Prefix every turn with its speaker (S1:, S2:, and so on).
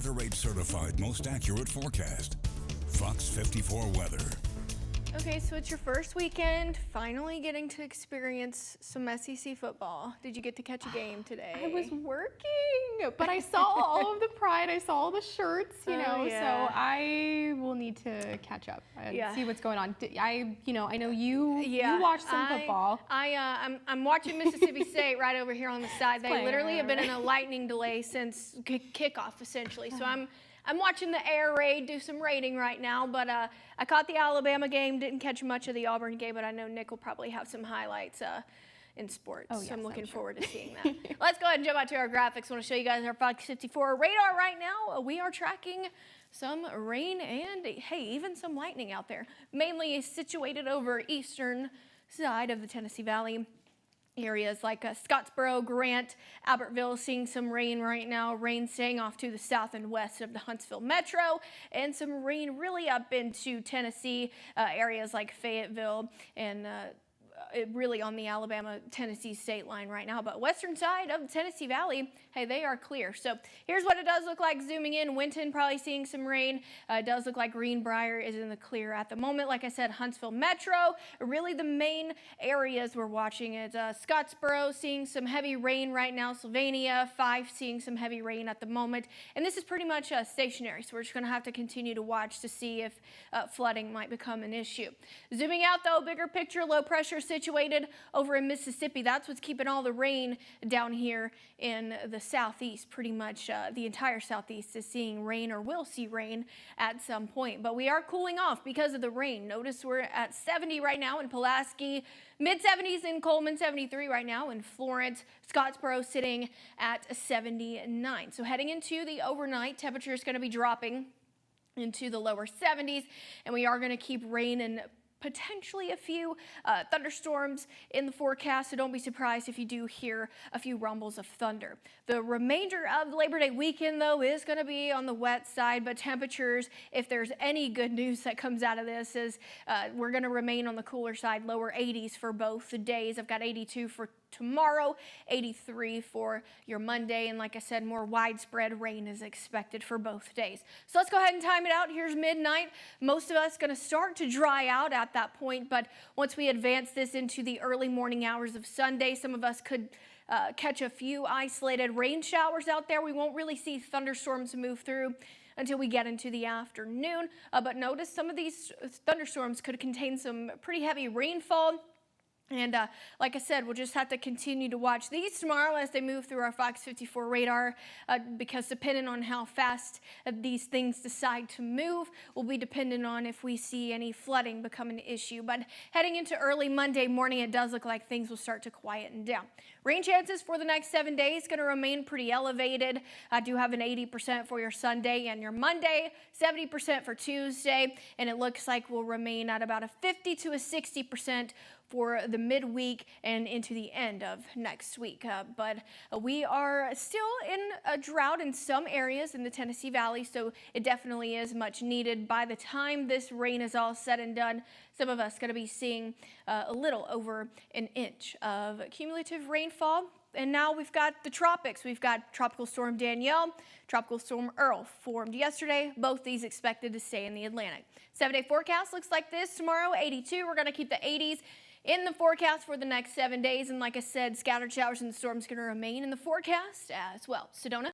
S1: WeatherRate certified most accurate forecast. Fox 54 weather.
S2: Okay, so it's your first weekend, finally getting to experience some SEC football. Did you get to catch a game today?
S3: I was working, but I saw all of the pride. I saw all the shirts, you know,
S2: yeah.
S3: so I will need to catch up and see what's going on. I know you watched some football.
S2: I'm watching Mississippi State right over here on the side. They literally have been in a lightning delay since kickoff, essentially. So I'm watching the air raid do some raiding right now, but I caught the Alabama game, didn't catch much of the Auburn game, but I know Nick will probably have some highlights in sports.
S3: Oh, yes,
S2: so I'm looking
S3: sure.
S2: forward to seeing that. Let's go ahead and jump out to our graphics. I want to show you guys our Fox 54 radar right now. We are tracking some rain and, hey, even some lightning out there. Mainly situated over eastern side of the Tennessee Valley. Areas like Scottsboro, Grant, Albertville seeing some rain right now. Rain staying off to the south and west of the Huntsville Metro, and some rain really up into Tennessee, areas like Fayetteville and really on the Alabama-Tennessee state line right now. But western side of the Tennessee Valley, hey, they are clear. So here's what it does look like zooming in. Winton probably seeing some rain. It does look like Greenbrier is in the clear at the moment. Like I said, Huntsville Metro, really the main areas we're watching is Scottsboro seeing some heavy rain right now. Sylvania, Fife seeing some heavy rain at the moment. And this is pretty much stationary, so we're just going to have to continue to watch to see if flooding might become an issue. Zooming out though, bigger picture, low pressure situated over in Mississippi. That's what's keeping all the rain down here in the southeast. Pretty much the entire southeast is seeing rain or will see rain at some point. But we are cooling off because of the rain. Notice we're at 70 right now in Pulaski, mid-70s in Coleman, 73 right now in Florence, Scottsboro sitting at 79. So heading into the overnight, temperature is going to be dropping into the lower 70s, and we are going to keep rain and potentially a few thunderstorms in the forecast, so don't be surprised if you do hear a few rumbles of thunder. The remainder of the Labor Day weekend, though, is going to be on the wet side, but temperatures, if there's any good news that comes out of this, is we're going to remain on the cooler side, lower 80s for both the days. I've got 82 for tomorrow, 83 for your Monday, and like I said, more widespread rain is expected for both days. So let's go ahead and time it out. Here's midnight. Most of us going to start to dry out at that point, but once we advance this into the early morning hours of Sunday, some of us could catch a few isolated rain showers out there. We won't really see thunderstorms move through until we get into the afternoon, but notice some of these thunderstorms could contain some pretty heavy rainfall. And like I said, we'll just have to continue to watch these tomorrow as they move through our Fox 54 radar because depending on how fast these things decide to move will be dependent on if we see any flooding become an issue. But heading into early Monday morning, it does look like things will start to quieten down. Rain chances for the next 7 days going to remain pretty elevated. I do have an 80% for your Sunday and your Monday, 70% for Tuesday, and it looks like we'll remain at about a 50 to a 60% for the midweek and into the end of next week. But we are still in a drought in some areas in the Tennessee Valley, so it definitely is much needed. By the time this rain is all said and done, some of us going to be seeing a little over an inch of cumulative rainfall. And now we've got the tropics. We've got Tropical Storm Danielle, Tropical Storm Earl formed yesterday. Both these expected to stay in the Atlantic. 7-day forecast looks like this. Tomorrow, 82. We're going to keep the 80s in the forecast for the next 7 days. And like I said, scattered showers and storms going to remain in the forecast as well. Sedona?